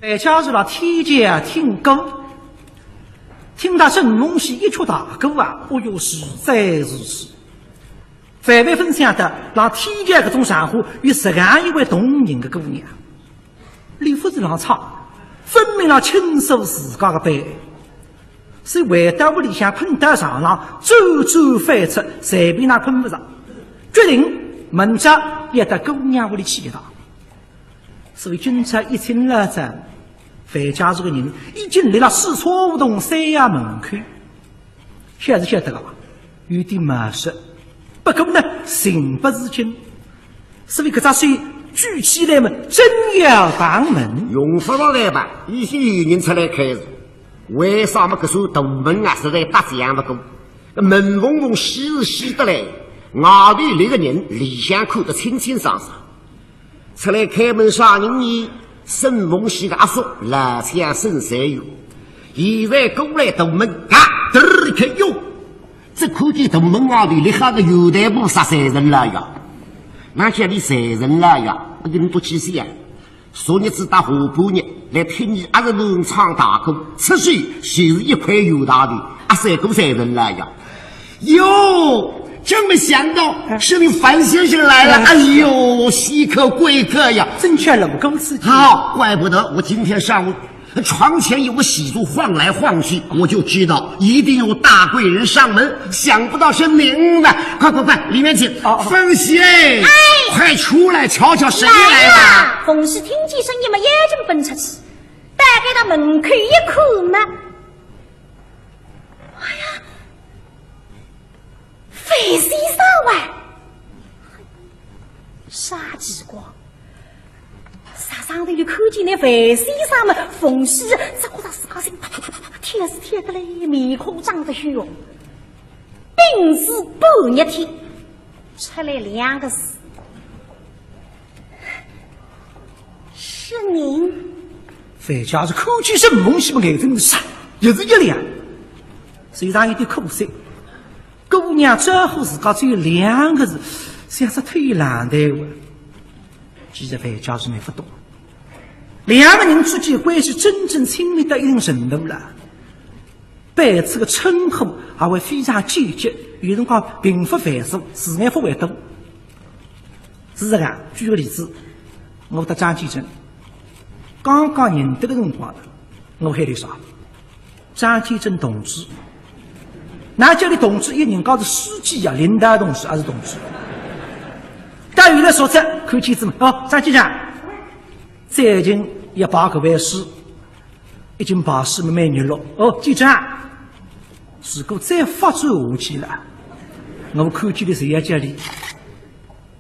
再加入了天界听歌，听到郑龙溪一曲大歌啊，哦哟，实在如此。范围分享的让天界各种sản户与11位动人的姑娘，李夫人让唱，分明了倾诉自家的悲哀。所以回到屋里向困到床上，辗转反侧，随便那困不着，决定明朝也到姑娘屋里去一趟。所以军车一听了这范家这个人已经来了四川胡同三衙门口，晓得了，有点没事，不过呢情不自禁，所以搿只水举起来嘛，真要帮门。用不着来吧，一些有人出来开始。为啥么？搿扇大门啊，实在搭这样不过。门缝缝细是细得来，外头那个人里向看得清清爽爽。出来开门啥人呢？沈凤喜的阿叔老乡沈三友。现在过来大门，嘎嘚一开，哟，这看见大门外头立下个油台布杀财人了呀！那家里财人了呀，我给你多几岁呀？昨日子打河坡日来听你阿个农场打工，出水就是一块油大的，阿三个财人了呀！哟，真没想到是你范先生来了！哎呦，稀客贵客呀，真缺老公司。好，怪不得我今天上午床前有个喜烛晃来晃去，我就知道一定有大贵人上门，想不到是您呢！快，里面请。凤喜哎，快出来瞧瞧谁来了！凤喜听见声音嘛，眼睛奔出去，打开到门口一看嘛，哎呀，范先生啊，啥奇怪！上头就看见那范先生嘛，凤喜这个自家心贴是贴的嘞，面孔长得凶，病死半日天，出来2个字，是您。范家是看见什么东西嘛，眼睛是也是一亮，身上有点苦涩。姑娘招呼自家只有2个字，像是推懒的话。其实范家是没不懂。2个人之间关系真正亲密到一定程度了，彼此的称呼还会非常纠结，有辰光贫富繁琐，自然不会多。事实上，举个例子，我的张继珍刚刚认得的辰光，我喊你啥？张继珍同志。那叫你同志，一人讲是书记啊，领导同志还是同志？但有的说这看妻子们哦，张继珍。最近100个位数，已经把事美女了。哦，记者，如果再发展下去了，我看见的谁要叫你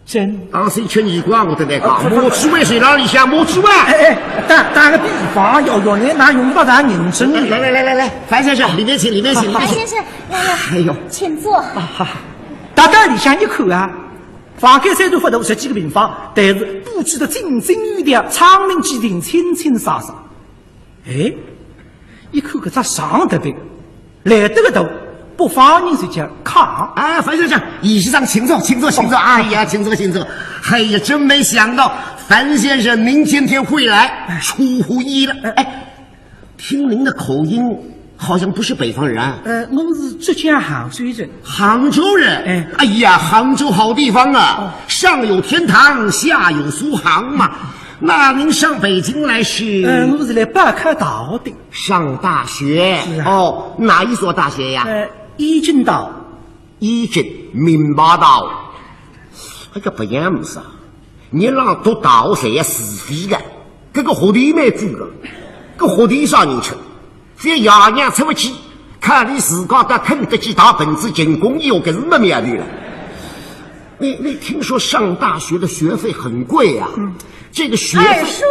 真？当时吃你光我都在讲，莫去为谁让你想莫去嘛？打个比方，要你拿用不到咱认真。来，范先生，里面请。范先生，哎呦，请坐。大家里向一看啊。房间3栋不大，10几个平方，但是布置的井井有条，窗棂几顶，清清爽爽。哎，一看搿只上得病，来得个头，不放人就叫炕。范先生，椅子上请坐。哎呀，请坐。哎呀，真没想到范先生您今天会来，出乎意料。听您的口音。好像不是北方人啊！我是浙江杭州人。杭州人？哎呀，杭州好地方啊，上有天堂，下有苏杭嘛。那您上北京来是？我是来北开大学的。上大学？是啊。哦，哪一所大学呀？医政大。医政明白道。哎呀，不样子啊！你让读大学侪要自费的，这个学费蛮贵的，这学费啥人出？这爷娘出不去，看你自个的啃得几大本子进公益，我可是没面子了。你听说上大学的学费很贵啊？这个学费。二叔，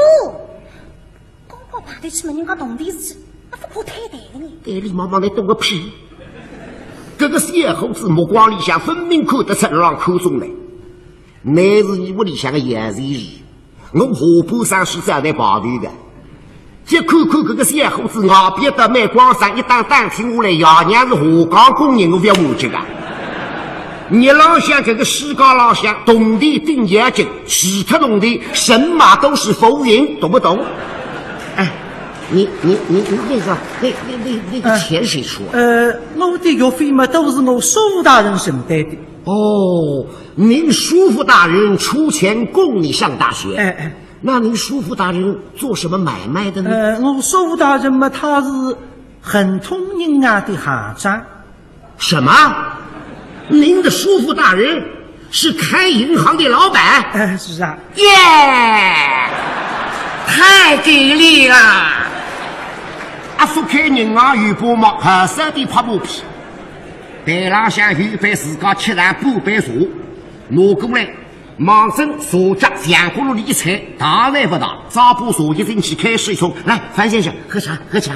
公婆爬得去嘛，人家懂的事，那不可太大的呢。对你妈妈，你懂个屁！这个小猴子目光里向分明看得出让口中来，乃是你屋里向的杨先生，我河坡上是站在旁头的。这看这个小伙子外边的卖光上一当单听下来，爷娘是河港工人，我不要忘记啊！你浪向这个西港浪向，动地顶眼睛，其他农地神马都是浮云，懂不懂？你那个钱谁出？我的药费嘛都是我苏大人承担的。哦，您叔父大人出钱供你上大学。那您叔父大人做什么买卖的呢？我苏大人嘛，他是很通人啊的行长。什么？您的叔父大人是开银行的老板？是啊。耶，太给力了！阿叔开银行有把毛合适的拍马屁，台浪向预备自家吃上半杯茶，拿过来，忙正茶夹酱葫芦里一踩，大来不大，早把茶叶进去开水冲。来，范先生，喝茶，喝茶。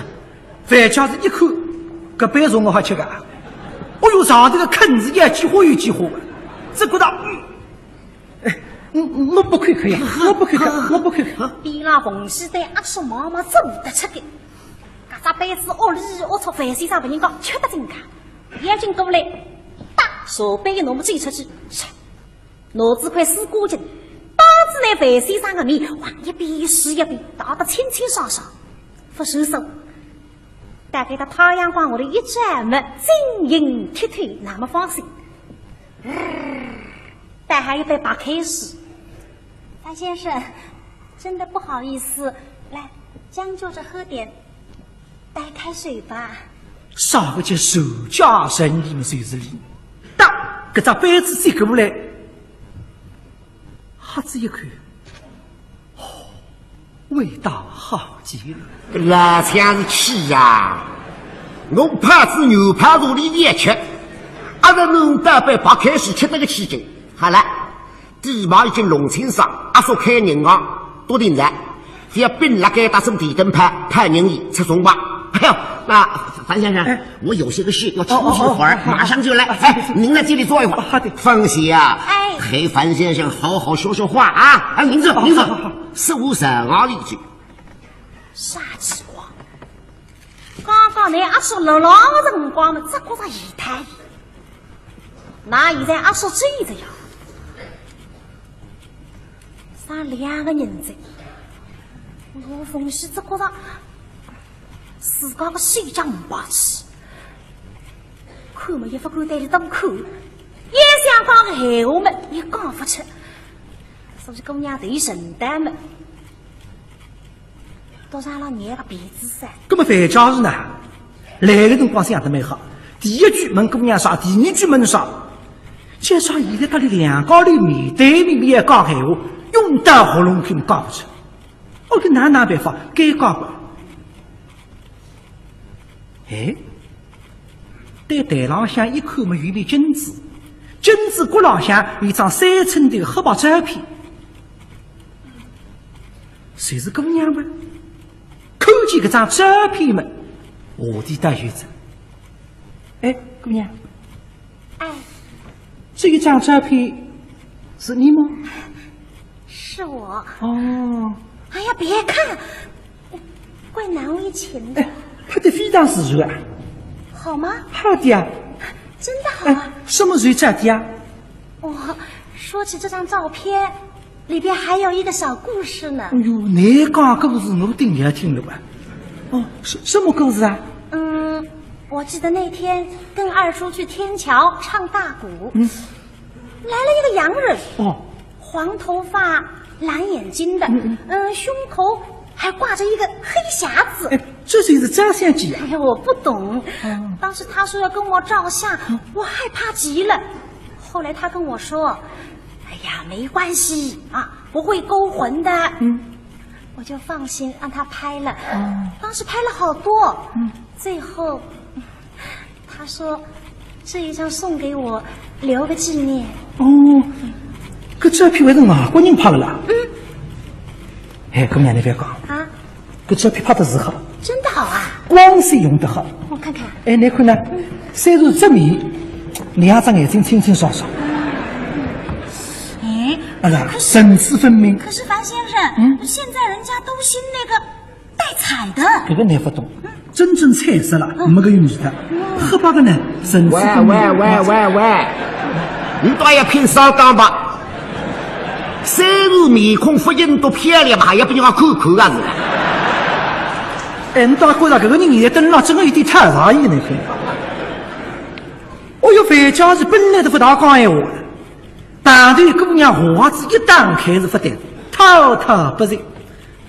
范家是一口，这杯茶我还吃个。哦哟，上这个坑子也几火有几火，这个到，我不看呀，我不看，我不看。比那冯西对阿叔妈妈做得出的。这辈子屋里我从范先生被人讲吃得真干，眼睛过来，打手背拿么追出去，脑子快死过去，当着那范先生的面，往一边是一边打得清清爽爽，不收手。但给他太阳光我的一盏么晶莹剔透，那么放心。但还有杯白开水。范先生，真的不好意思，来将就着喝点白开水吧。上个节手家生意就是理，当这只杯子接过来，哈子一口，味道好极了。那腔是气呀！我怕是牛排茶里也吃，阿个弄大杯白开水吃那个气劲。好了，地毛已经弄清爽，阿说开银行多点人，只要并那个打成电灯牌派人员出送吧。哎呦，那樊先生，我有些个事要出去一会儿，马上就来。您在这里坐一会儿。好的，放心啊，陪樊先生好好说说话啊。您坐，您坐。收拾我一句。傻气话！刚刚那阿叔老辰光嘛，这个是一太医，那现在阿叔追着呀，啥两个人在，我奉是这个自家个手掌不霸气，看嘛也不敢在里动口，也想讲个闲话嘛也讲不出，所以姑娘得承担嘛。都让了你个鼻子噻。那么范家是呢，来的辰光想得蛮好。第一句问姑娘啥，第二句问啥，加上现在他的两个里面对面也讲闲话，用得喉咙口讲不出。我跟哪办法该讲不？对台浪向一看嘛，有面金子，金子骨浪向有一张3寸的黑白照片，谁是姑娘吗？看见这张照片嘛，我的大学生，姑娘，这一张照片是你吗？是我。哦，哎呀，别看，怪难为情的。拍得非常自然啊。好吗？好的呀。真的好啊。什么时候照的呀？说起这张照片。里边还有一个小故事呢。哎呦，你讲故事我顶也听了吧？什么故事啊？我记得那天跟二叔去天桥唱大鼓，来了一个洋人，黄头发、蓝眼睛的，胸口还挂着一个黑匣子。这就是照相机啊！哎呀，我不懂。当时他说要跟我照相，我害怕极了。后来他跟我说。哎呀，没关系啊，不会勾魂的。我就放心让他拍了。当时拍了好多。最后，他说这一张送给我，留个纪念。这照片还是外国人拍的啦。姑娘你别讲啊，这照片拍的是好，真的好啊，光线用得好。我看看。你看呢？虽然正面，两张眼睛清清爽爽。神志分明。可是樊先生，现在人家都兴那个带彩的。这个你不懂，真正彩色了，没个用的。黑白的呢，神志分明。喂，你倒也偏少讲吧。虽然面孔发音都漂亮嘛，也不让看看啊是。哎，你当觉着这个人现在等了真的有点太诧异呢，我有范家是本来都不大讲闲话的，但对姑娘话子一打开是不得，滔滔不绝。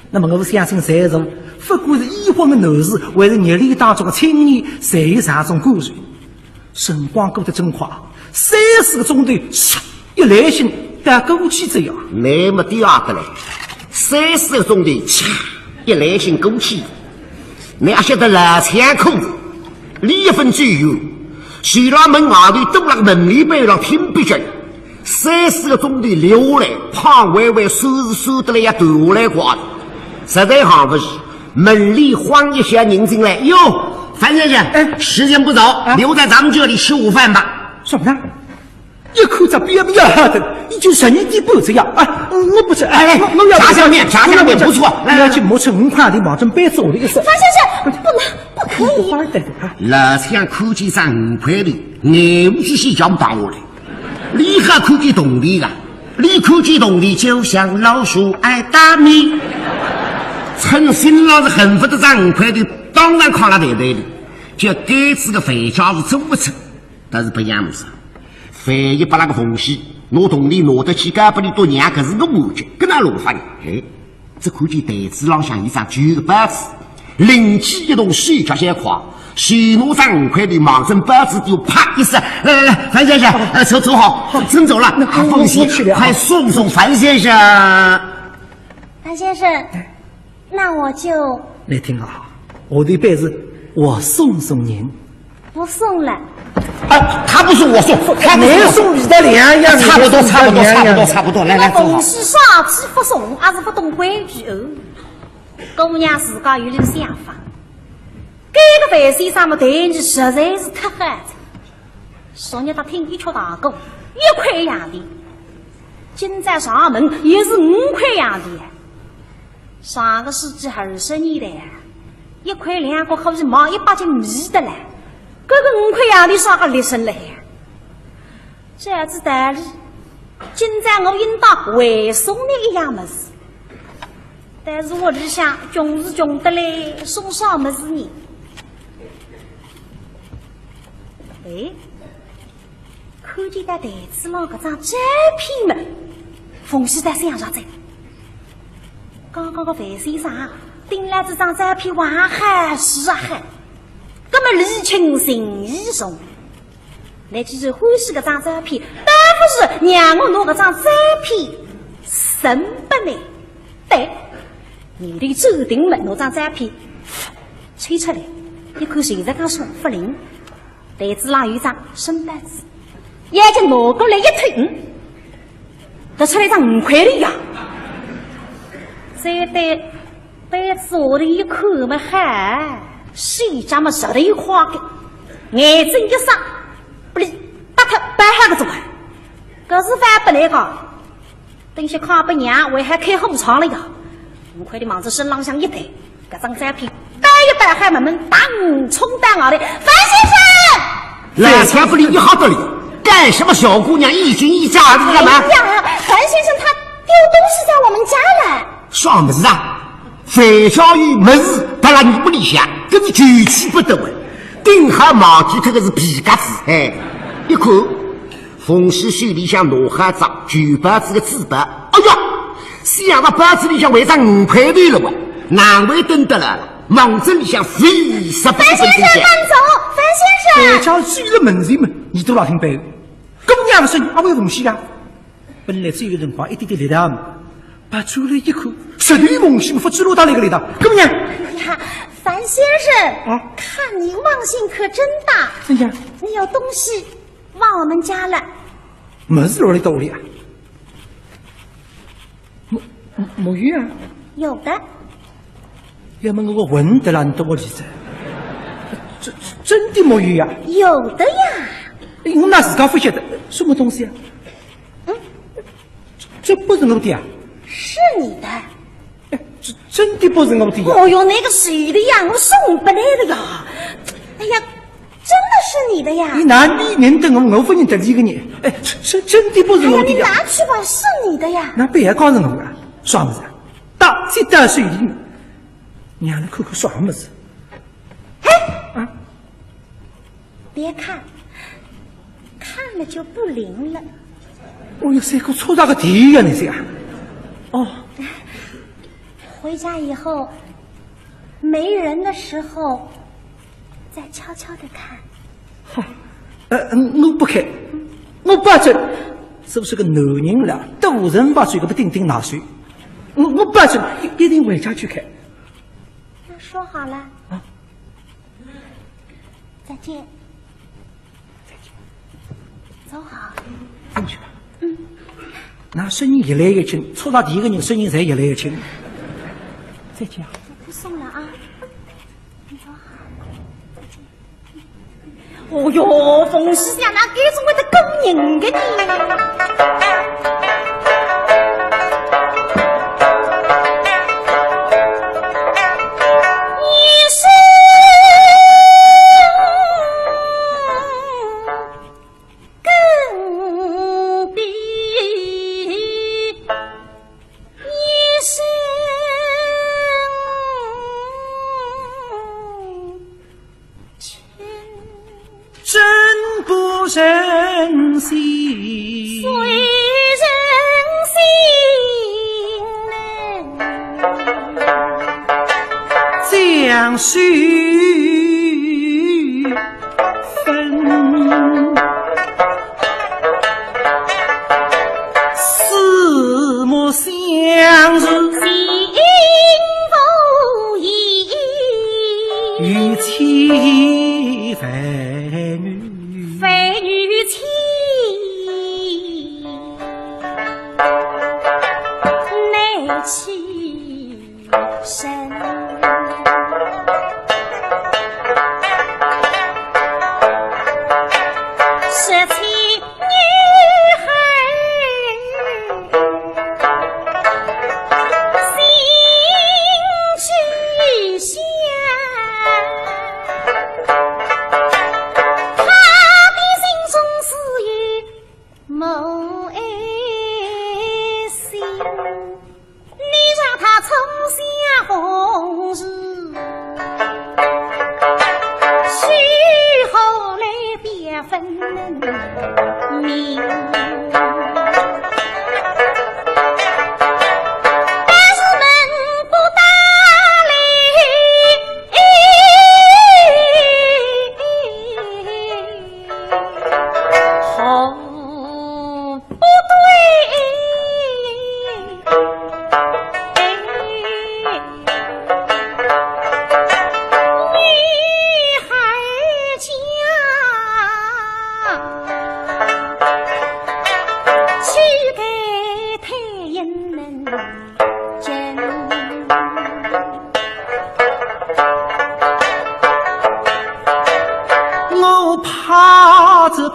那么我相信在座不管是已婚的男士，还是热恋当中的青年，侪有这种故事。辰光过得真快，30个钟头，一来信但过去这样。那么第二个嘞，30个钟头，一来信过去。你还晓得老枪口子，离婚之后，徐老门外头都那个门里边了听不见，30个钟头留来，胖歪歪收得来也断下来挂的。实在好不是，门里晃一下人进来，哟，樊先生，时间不早，留在咱们这里吃午饭吧。什么呢？一口子别的，你就12点半这样啊！我不是，我要炸酱面不错，来要去磨成5块的往这边走的意思。樊先生，不可以。老枪口气上5块的，眼不去洗脚不打我来，立刻口气动力啊！你口气动力就像老鼠爱大米。趁新老子恨不得涨5块的，当然靠了对的，就给这个肥家是做不成，但是不一样子。反一把那个缝隙，拿动力拿得起，该不你多娘，可是个母亲，跟他弄法呢。哎，这估计袋子浪向一张旧的板子，灵机一动，手脚先快，许诺涨5块的，马上板子就啪一声，来，樊先生，走好，真走了，放心，快送樊先生。樊先生。那我就你听好，我的辈子我送您，不送了。他不送我送，你送你的2样，差不多。来，走好。逢是耍起不送，还是不懂规矩哦。姑娘自家有点想法，这个范先生嘛，对你实在是太寒碜。昨日他听一撮大狗1块洋的，今在上门也是5块洋的。上个世纪20年代，1块2个可是毛100斤米的嘞，这个5块洋的上个立身了呀。这样子道理，今在我应当回送你一样么事，但是我只想穷是穷的嘞，送啥么事呢？哎，看见在台子上这张照片嘛，冯西在想啥子？刚刚个范先生盯了这张照片，哇嗨是啊嗨，根本礼轻情意重。那就是欢喜这张照片，但不是让我拿这张照片送给你。对，你的注定门那张照片吹出来，一看现在刚送不灵，袋子上有一张圣诞纸，眼睛挪过来一推，得出来一张5块的呀。再对被子我的一看嘛，嗨，是这么实的话的，眼睛一上，不哩，把他摆下个做，可是反不来个，等些看不娘，我还开后窗了呀！5块的忙子身浪向一抬，这张照片摆一摆，还慢慢当冲当我的范先生，来钱不哩，你好得哩，干什么小姑娘一惊一乍的干嘛？哎呀，范先生他丢东西在我们家了。啥么子啊？范小雨没事，当然你不理想，这是举气不得为。顶下毛举这个是皮夹子，哎，一看，冯氏手里向拿下张旧板子的纸板，哎呀，想到板子里向为张5块的了哇，难为等得了，忙着里向非什么？范先生慢走，范先生。家举了门人们，你都老听白，姑娘的声音还会缝隙啊？本来只有人话一点点力量。把出来一口，实对梦醒不知落到那个里头。姑娘，哎呀，樊先生啊，看你忘性可真大。怎样？你有东西忘我们家了？没事落在兜里啊？没有啊？有的。要么我闻得了你多里子，真的没有呀？有的呀。我那自家不晓得什么东西啊？这不是我的啊。是你的，这真的不是我的呀！哦哟，那个谁的呀？我送不来的呀！哎呀，真的是你的呀！你拿你认得我不认得你个人？哎，这真的不是我的呀！你拿去吧，是你的呀！那别告诉我啊，耍么子？到这袋水里，让你看看耍么子？别看，看了就不灵了。哦哟，这个粗大个地呀，你这样。哦，回家以后没人的时候，再悄悄的看。好，我不看，我不准，是不是个男人了？都人把嘴个不顶顶拿水，我不准，一定回家去看。那说好了。啊，再见。再见。走好。进去吧。那声音越来越轻，初到第一个人声音才越来越轻。再见。不送了啊。你走好。哦哟，冯师兄，那给是为了供人的你。人心随人心将须分，四目相视心不移，与妻非女。非女妻，内气深。十七女孩心去香。某爱心，你让他冲下红日，许后来别分明。但是门不打理，好。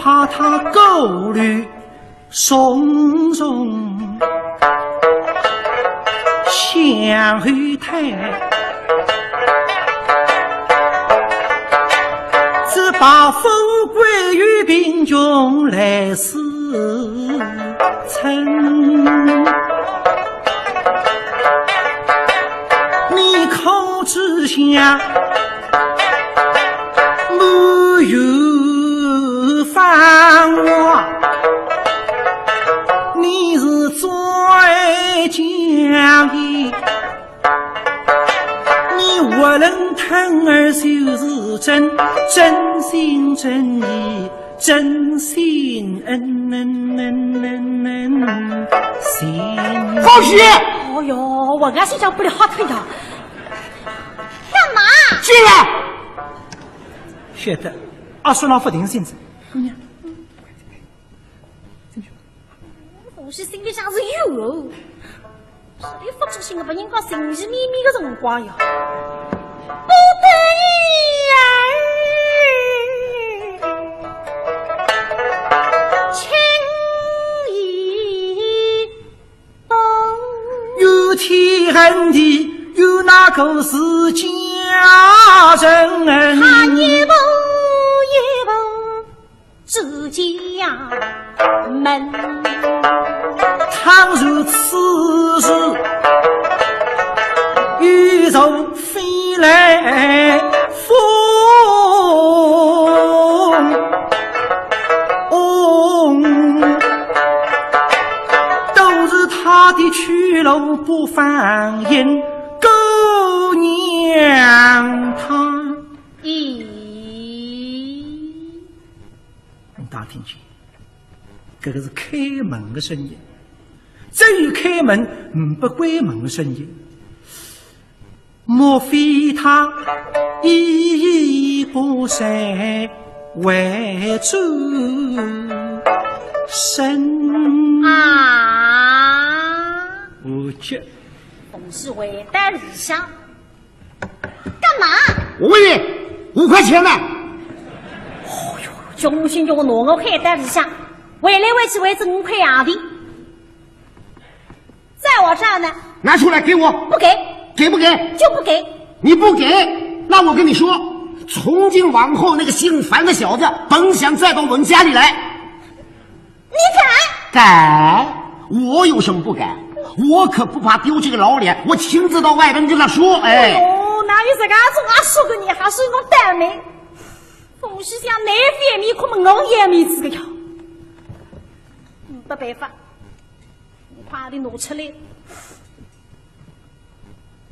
怕他勾虑松松向后退，只把富贵与贫穷来厮称。你口之下没有犯我，你是最讲义，你不能疼儿就是真心真意，真心心。放学！哦哟，我俺是讲不了腿的，干嘛？进来！晓得，阿叔老不定性子。我是心里想是有哦，实力不出心的把人家神神秘秘的辰光呀，不得已情意动。有天恨地，有哪个是家人？他一步一步自家门。倘若此时宇宙飞来风，不放言狗娘他。咦，大家听见，这个是开门的声音，只有开门不关门的声音。莫非他一不善为主身啊？无觉，总是为难日想，干嘛？我问你，5块钱呢？穷心叫我拿我开单日想，为来为去为这5块洋币，在我这儿呢，拿出来给我，不给给不给？就不给。你不给，那我跟你说，从今往后那个姓樊的小子，甭想再到我们家里来。你敢？敢？我有什么不敢？我可不怕丢这个老脸，我亲自到外边跟他说。哎哦，哪有这个种啊？说个你还是我单妹。总是想哪方面可么我也没这个呀，没办法，你快点拿出来，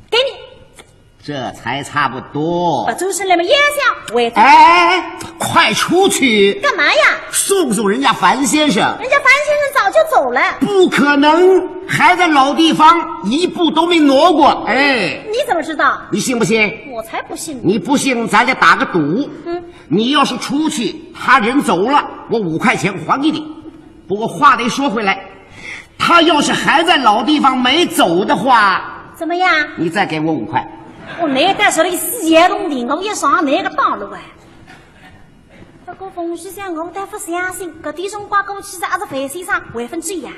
给你。这才差不多。不就是那么也想为哎，快出去！干嘛呀？送人家樊先生。人家樊先生早就走了。不可能，还在老地方一步都没挪过。哎，你怎么知道？你信不信？我才不信。你不信，咱俩打个赌。你要是出去，他人走了，我5块钱还给你。不过话得说回来，他要是还在老地方没走的话，怎么样？你再给我5块。我那个说的4爷东地，我也上那个道路哎。不过冯先生，我但不相信，搿点辰光过去是还是范先生会分追呀？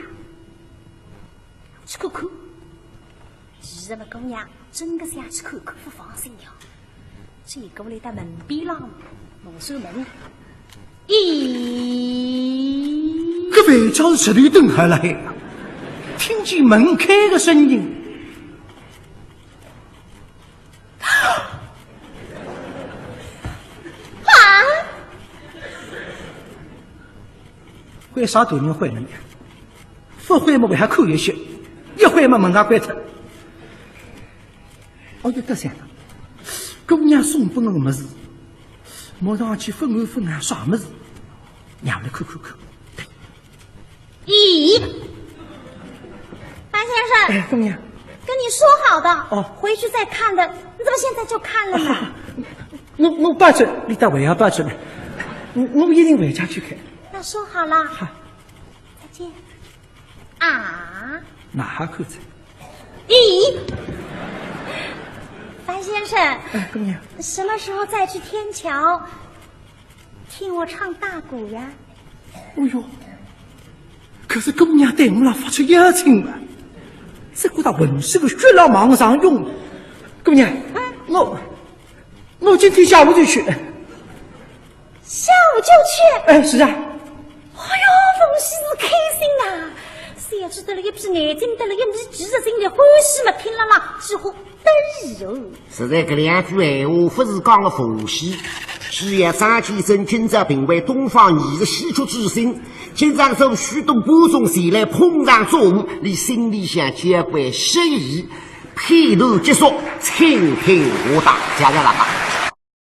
去看看。其实嘛，姑娘真的想去看看，不放心呀。结果来到门边浪，门锁门。咦，搿外家是吃头灯还来呀？听见门开的声音。为啥对人坏人？不会嘛，为还扣一些；一会嘛，门也关脱。我就得想了，姑娘送给我么子，马上去分我分啊，啥么子？让来看看看。咦，樊先生，哎，姑娘，跟你说好的，哦，回去再看的，你怎么现在就看了呢？我搬去，你到回家搬去了，我一定回家去看。那说好了，好，再见。啊？哪哈口子？咦，樊先生，哎，姑娘，什么时候再去天桥听我唱大鼓呀？哎呦，可是姑娘对我俩发出邀请了，这股大浑是个血老忙上用。姑娘，我今天下午就去。下午就去？哎，是啊。哎呦，冯西是开心呐！谁知道了一批眼睛得了一米几的心里欢喜嘛，听了啦，几乎得意哦。实在搿两句闲话不是讲了冯西，既然张先生今朝评为东方艺术戏曲之星，今朝受许多观众前来捧场作舞，你心里想交关失意，片头结束，倾听我大家的那个。